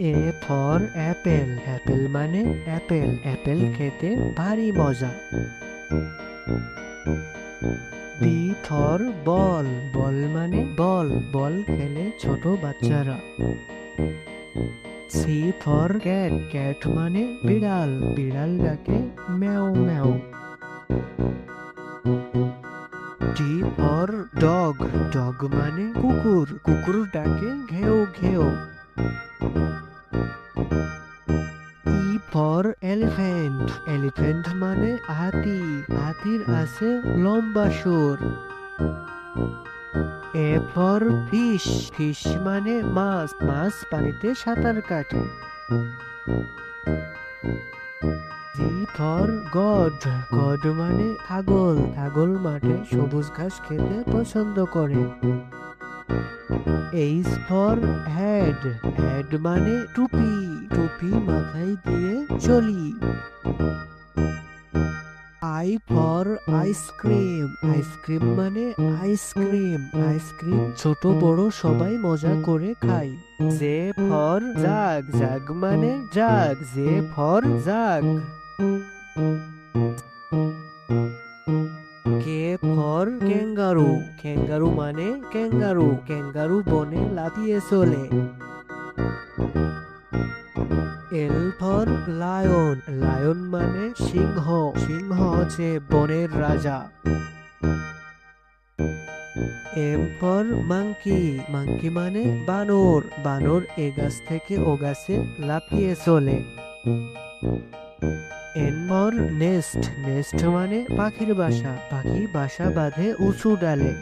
A for Apple, Apple মানে Apple, Apple খেতে ভারী মজা। বি ফর বল, বল মানে বল, বল খেলে ছোট বাচ্চারা। সি ফর ক্যাট, ক্যাট মানে বিড়াল, বিড়াল ডাকে ম্যাও ম্যাও। ডি ফর ডগ, ডগ মানে কুকুর, কুকুর ডাকে ঘেউ ঘেউ। ই ফর এলিফ্যান্ট, এলিফ্যান্ট মানে হাতি, হাতির আছে লম্বা সুর। এ ফর ফিশ, ফিশ মানে মাছ, মাছ পানিতে সাঁতার কাটে। জি ফর গড, গড মানে ছাগল, ছাগল মাঠে সবুজ ঘাস খেতে পছন্দ করে। এইচ ফর হেড, হেড মানে টুপি, টুপি মাথায় দিয়ে চলি। আই ফর আইসক্রিম, আইসক্রিম মানে আইসক্রিম, আইসক্রিম ছোট বড় সবাই মজা করে খায়। জে ফর জাগ, জাগ মানে jug, J for jug. K for kangaroo, kangaroo মানে ক্যাঙ্গারু, ক্যাঙ্গারু বনে লাফিয়ে চলে। এল ফর লায়ন, লায়ন মানে সিংহ, সিংহ হচ্ছে বনের রাজা। এম ফর মাংকি, মাংকি মানে বানর, বানর এ গাছ থেকে ও গাছে লাফিয়ে চলে। এন ফর নেস্ট, নেস্ট মানে পাখির বাসা, পাখি বাসা বাঁধে উঁচু ডালে।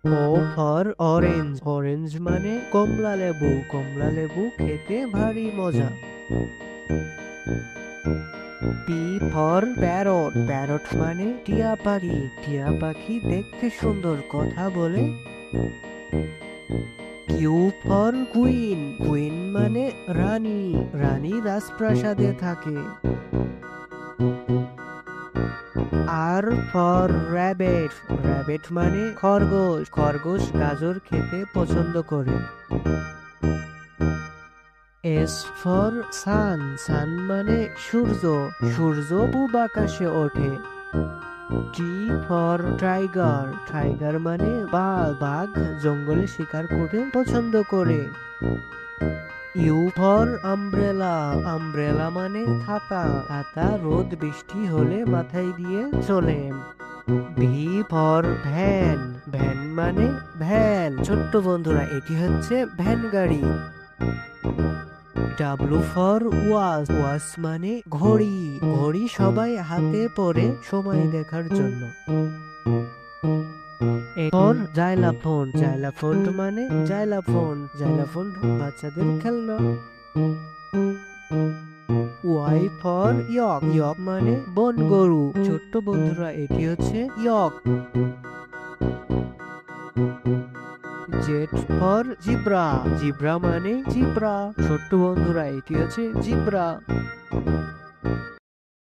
ও ফর অরেঞ্জ, অরেঞ্জ মানে কমলা লেবু, কমলা লেবু খেতে ভারী মজা। পি ফর প্যারট, প্যারট মানে টিয়া পাখি, টিয়া পাখি দেখতে সুন্দর, কথা বলে। কিউ ফর কুইন, কুইন মানে রানী, রানী রাজপ্রাসাদে থাকে। আর ফর র্যাবেট, র্যাবেট মানে খরগোশ, খরগোশ গাজর খেতে পছন্দ করে। এস ফর সান, সান মানে সূর্য, সূর্য পূব আকাশে ওঠে। টি ফর টাইগার, টাইগার মানে বাঘ, বাঘ জঙ্গলে শিকার করতে পছন্দ করে। ইউ ফর আমব্রেলা, আমব্রেলা মানে ছাতা, ছাতা রোদ বৃষ্টি হলে মাথায় দিয়ে চলে। ভি ফর ভ্যান, ভ্যান মানে ভ্যান, ছোট্ট বন্ধুরা এটি হচ্ছে ভ্যান গাড়ি। ডাব্লু ফর ওয়াচ, ওয়াচ মানে ঘড়ি, ঘড়ি সবাই হাতে পরে সময় দেখার জন্য। এ ফর জাইলাফোন, জাইলাফোন মানে জাইলাফোন, জাইলাফোন বাচ্চাদের খেলনা। ওয়াই ফর ইয়ক, ইয়ক মানে বন গরু, ছোট্ট বন্ধুরা এটি হচ্ছে ইয়ক। জেড ফর জিব্রা, জিব্রা মানে জিব্রা, ছোট্ট বন্ধুরা এটি হচ্ছে জিব্রা।